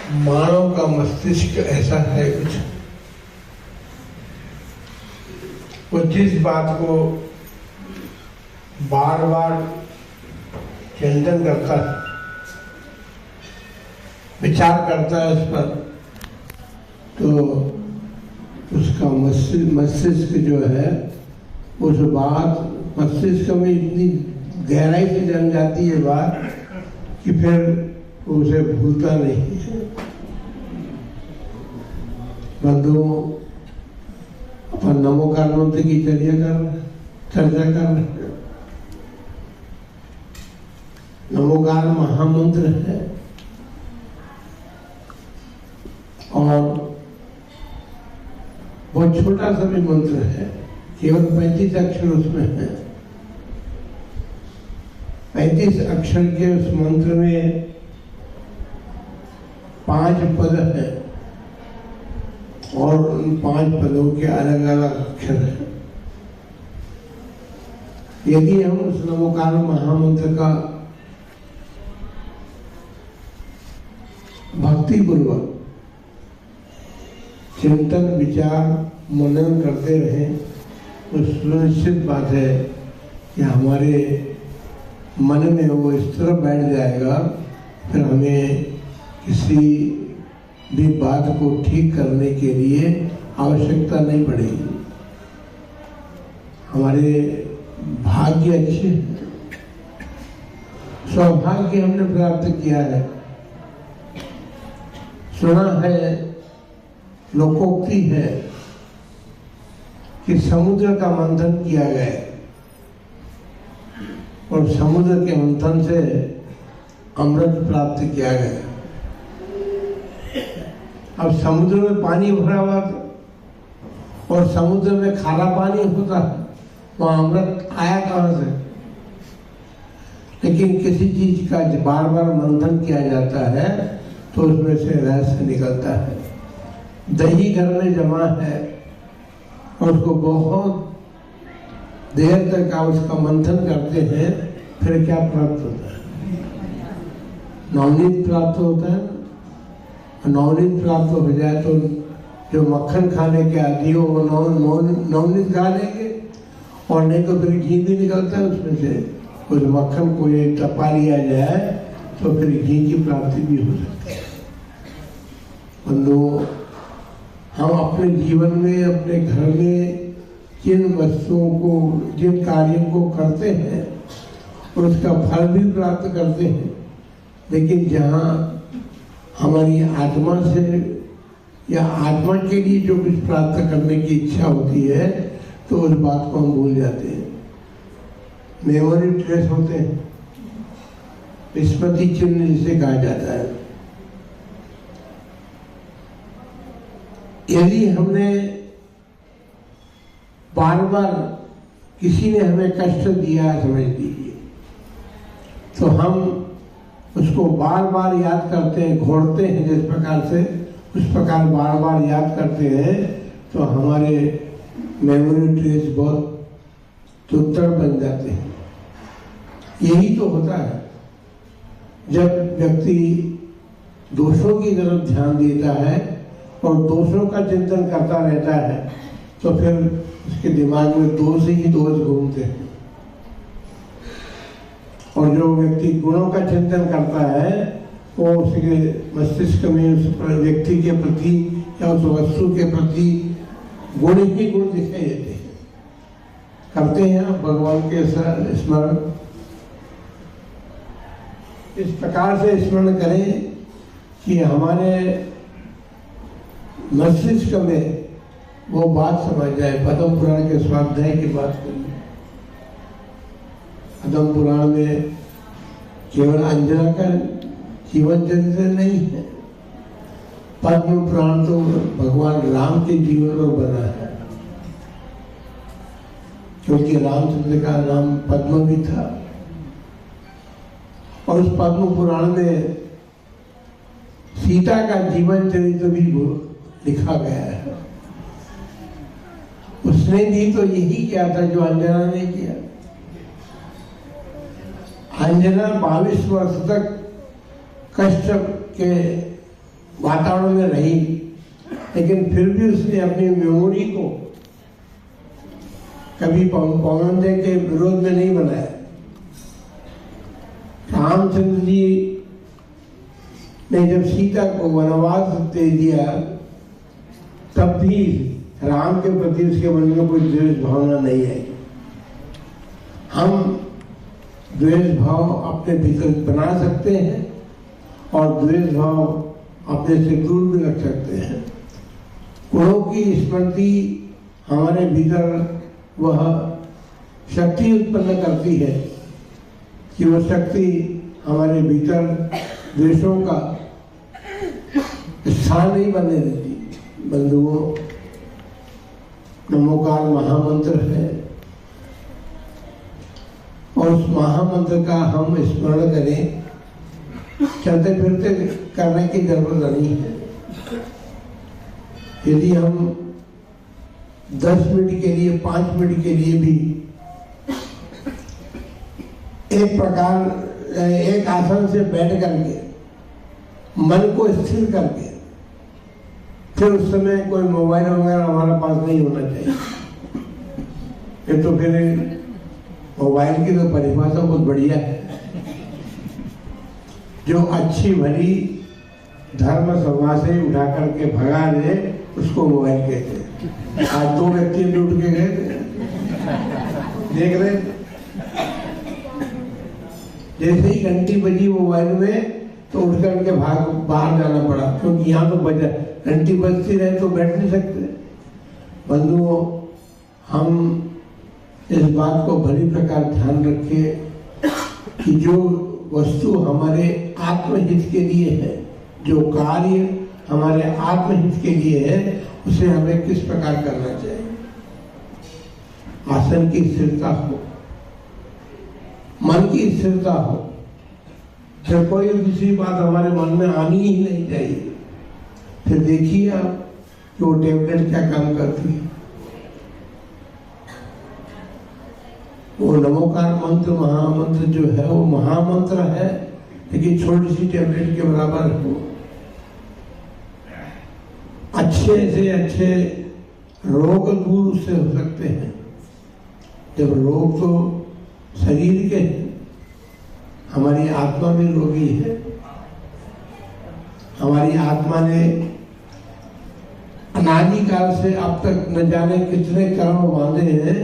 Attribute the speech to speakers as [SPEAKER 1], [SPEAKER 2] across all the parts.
[SPEAKER 1] मानव का मस्तिष्क ऐसा है कुछ, वो जिस बात को बार बार चिंतन करता है, विचार करता है उस पर, तो उसका मस्तिष्क जो है उस बात मस्तिष्क में इतनी गहराई से जम जाती है बात कि फिर उसे भूलता नहीं है। बंधुओं, अपन नमोकार मंत्र की चर्चा कर रहे हैं। नमोकार महामंत्र है और बहुत छोटा सा भी मंत्र है, केवल 35 अक्षर उसमें है। 35 अक्षर के उस मंत्र में 5 पद हैं और उन 5 पदों के अलग अलग अक्षर हैं। यदि हम उस नमोकार महामंत्र का भक्ति पूर्वक चिंतन विचार मनन करते रहें तो सुनिश्चित बात है कि हमारे मन में वो इस तरह बैठ जाएगा, फिर हमें किसी भी बात को ठीक करने के लिए आवश्यकता नहीं पड़ेगी। हमारे भाग्य अच्छे, सौभाग्य हमने प्राप्त किया है। सुना है, लोकोक्ति है कि समुद्र का मंथन किया गया और समुद्र के मंथन से अमृत प्राप्त किया गया। अब समुद्र में पानी भरा हुआ था और समुद्र में खारा पानी होता, वहां अमृत आया कहां से? लेकिन किसी चीज का बार बार मंथन किया जाता है तो उसमें से रहस्य निकलता है। दही घर में जमा है और उसको बहुत देर तक आप उसका मंथन करते हैं, फिर क्या प्राप्त होता है? नवनीत प्राप्त होता है। नवनीत प्राप्त हो जाए तो जो मक्खन खाने के आदि हो वो नवनीत खा लेंगे, और नहीं तो फिर घी भी निकलता है उसमें से। उस मक्खन को ये टपा लिया जाए तो फिर घी की प्राप्ति भी हो सकती है। बंधुओं, हम अपने जीवन में, अपने घर में जिन वस्तुओं को, जिन कार्यों को करते हैं उसका फल भी प्राप्त करते हैं, लेकिन जहाँ हमारी आत्मा से या आत्मा के लिए जो कुछ प्राप्त करने की इच्छा होती है तो उस बात को हम भूल जाते हैं। मेमोरी ट्रेस होते हैं, स्मृति चिन्ह जिसे कहा जाता है। यदि हमने बार बार किसी ने हमें कष्ट दिया है, समझ लीजिए, तो हम उसको बार बार याद करते हैं, घोड़ते हैं जिस प्रकार से, उस प्रकार बार बार याद करते हैं तो हमारे मेमोरी ट्रेस बहुत तुत्तर बन जाते हैं। यही तो होता है जब व्यक्ति दोषों की तरफ ध्यान देता है और दोषों का चिंतन करता रहता है तो फिर उसके दिमाग में दोष ही दोष घूमते हैं। और जो व्यक्ति गुणों का चिंतन करता है वो उसके मस्तिष्क में उस व्यक्ति के प्रति या उस वस्तु के प्रति गुण ही गुण दिखाई देते हैं। करते हैं आप भगवान के स्मरण, इस प्रकार से स्मरण करें कि हमारे मस्तिष्क में वो बात समझ जाए। पद्म पुराण के स्वाध्याय की बात करिए। पद्म पुराण में केवल अंजना का जीवन चरित्र नहीं है, पद्म पुराण तो भगवान राम के जीवन पर बना है, क्योंकि रामचंद्र का नाम पद्म भी था। और उस पद्म पुराण में सीता का जीवन चरित्र भी लिखा गया है। उसने भी तो यही किया था जो अंजना ने किया। अंजना 22 वर्ष तक कष्ट के वातावरण में रही, लेकिन फिर भी उसने अपनी मेमोरी को कभी पवनदेव के विरोध में नहीं बनाया। रामचंद्र जी ने जब सीता को वनवास दे दिया, तब भी राम के प्रति उसके मन में कोई द्वेष भावना नहीं आई। हम द्वेष भाव अपने भीतर बना सकते हैं और द्वेष भाव अपने से दूर भी रख सकते हैं। गुणों की स्मृति हमारे भीतर वह शक्ति उत्पन्न करती है कि वह शक्ति हमारे भीतर द्वेषों का स्थान नहीं बनने देती। बंधुओं, नमोकार महामंत्र है और उस महामंत्र का हम स्मरण करें। चलते फिरते करने की जरूरत नहीं है। यदि हम 10 मिनट के लिए, 5 मिनट के लिए भी एक आसन से बैठ करके मन को स्थिर करके, फिर उस समय कोई मोबाइल वगैरह हमारे पास नहीं होना चाहिए। ये तो फिर मोबाइल की तो परिभाषा बहुत बढ़िया है। जो अच्छी भली धर्म सभा से उठा करके भगा दे उसको मोबाइल कहते हैं। आज 2 व्यक्ति लूट के गए थे, देख रहे, जैसे ही घंटी बजी मोबाइल में तो उठ करके बाहर जाना पड़ा, क्योंकि यहाँ तो बजा घंटी बजती रहे तो बैठ नहीं सकते। बंधुओं, हम इस बात को भली प्रकार ध्यान रखें कि जो वस्तु हमारे आत्महित के लिए है, जो कार्य हमारे आत्महित के लिए है, उसे हमें किस प्रकार करना चाहिए। आसन की स्थिरता हो, मन की स्थिरता हो, फिर कोई दूसरी बात हमारे मन में आनी ही नहीं चाहिए। फिर देखिए आप कि वो टेबलेट क्या काम करती है। वो नमोकार मंत्र महामंत्र जो है वो महामंत्र है, लेकिन छोटी सी टेबलेट के बराबर हो। अच्छे से अच्छे रोग दूर उससे हो सकते हैं। जब रोग तो शरीर के हैं, हमारी आत्मा भी रोगी है। हमारी आत्मा ने अनादि काल से अब तक न जाने कितने कर्म बांधे हैं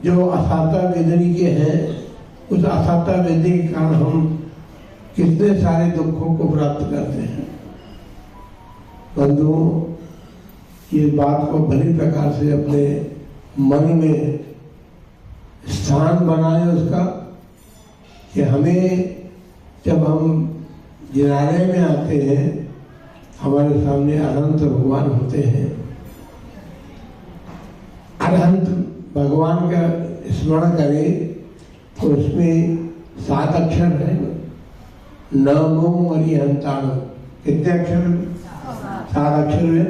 [SPEAKER 1] जो असाता वेदनी के हैं। उस असाता वेदनी के कारण हम कितने सारे दुखों को प्राप्त करते हैं। बंधुओं, ये बात को भली प्रकार से अपने मन में स्थान बनाए उसका, कि हमें जब हम जिनालय में आते हैं, हमारे सामने अनंत भगवान होते हैं। अनंत भगवान का स्मरण करें तो उसमें 7 अक्षर है। नमो अरिहंताण, कितने अक्षर? 7 अक्षर है।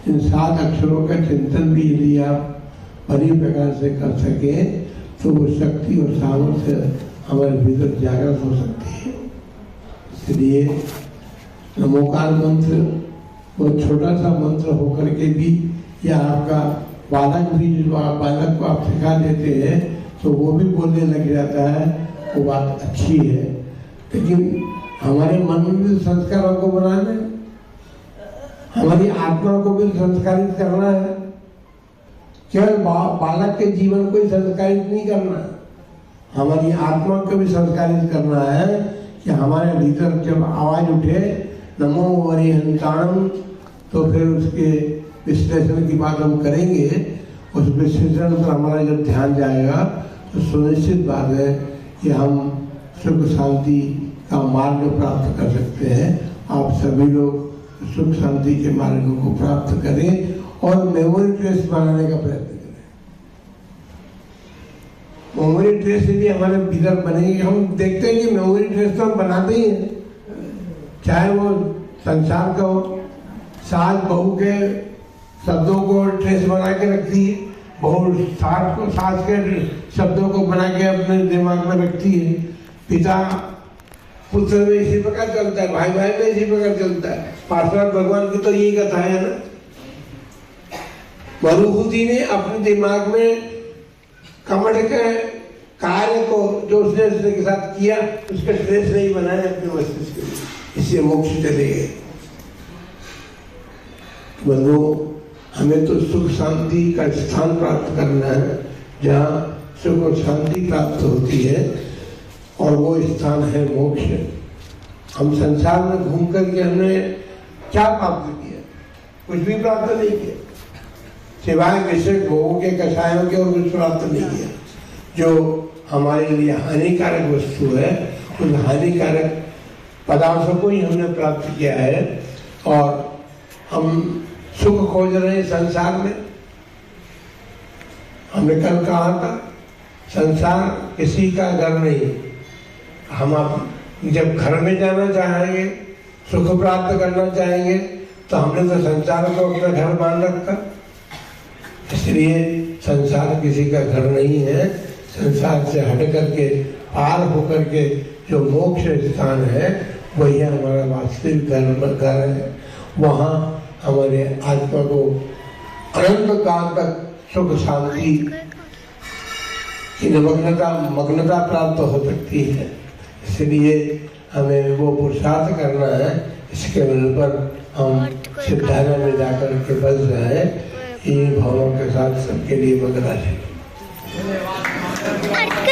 [SPEAKER 1] इन 7 अक्षरों का चिंतन भी यदि आप भली प्रकार से कर सके तो वो शक्ति और सामर्थ्य हमारे भीतर जागृत हो सकती है। इसलिए नमोकार मंत्र वो छोटा सा मंत्र होकर के भी, या आपका बालक भी जो बालक को आप सिखा देते हैं तो वो भी बोलने लग जाता है, वो बात अच्छी है। लेकिन हमारे मन में भी संस्कारों को बनाना है, हमारी आत्मा को भी संस्कारित करना है। केवल बालक के जीवन को ही संस्कारित नहीं करना, हमारी आत्मा को भी संस्कारित करना है। कि हमारे भीतर जब आवाज उठे नमो अरिहंताणम, तो फिर उसके विश्लेषण की बात हम करेंगे। उस विश्लेषण पर हमारा जब ध्यान जाएगा तो सुनिश्चित बात है कि हम सुख शांति का मार्ग प्राप्त कर सकते हैं। आप सभी लोग सुख शांति के मार्ग को प्राप्त करें और मेमोरी ट्रेस बनाने का प्रयत्न करें। मेमोरी ट्रेस यदि हमारे भीतर बनेगी, हम देखते हैं कि मेमोरी ट्रेस तो हम बनाते ही हैं, चाहे वो संसार का हो। सास बहू के शब्दों को ट्रेस बना के रखती है, बहू सास के शब्दों को बना के अपने दिमाग में रखती है, पिता पुत्र में इसी प्रकार चलता है, भाई भाई में इसी प्रकार चलता है। पार्श्वनाथ भगवान की तो यही कथा है ना। मरुभूति ने अपने दिमाग में कमठ के कार्य को जो उसने के साथ किया उसका श्रेष्ठ नहीं बनाया अपने मस्तिष्क के लिए, इससे मोक्ष चले गए। बंधुओं, हमें तो सुख शांति का स्थान प्राप्त करना है जहाँ सुख और शांति प्राप्त होती है, और वो स्थान है मोक्ष। हम संसार में घूम करके हमने क्या प्राप्त किया? कुछ भी प्राप्त नहीं किया, सिवाय विषय भोगों के कषायों के, और कुछ प्राप्त नहीं किया। जो हमारे लिए हानिकारक वस्तु है उस हानिकारक पदार्थों को ही हमने प्राप्त किया है, और हम सुख खोज रहे हैं संसार में। हमने कल कहा था संसार किसी का घर नहीं। हम आप जब घर में जाना चाहेंगे, सुख प्राप्त करना चाहेंगे, तो हमने तो संसार को अपना घर मान रखा। इसलिए संसार किसी का घर नहीं है। संसार से हट करके, पार होकर के जो मोक्ष स्थान है वही हमारा वास्तविक घर है। वहाँ हमारे आत्मा को अनंत काल तक सुख शांति की मग्नता प्राप्त हो सकती है। इसलिए हमें वो पुरुषार्थ करना है, इसके बल पर हम सिद्धार्थ में जाकर के बस जाए। इन भावों के साथ सबके लिए बदला है।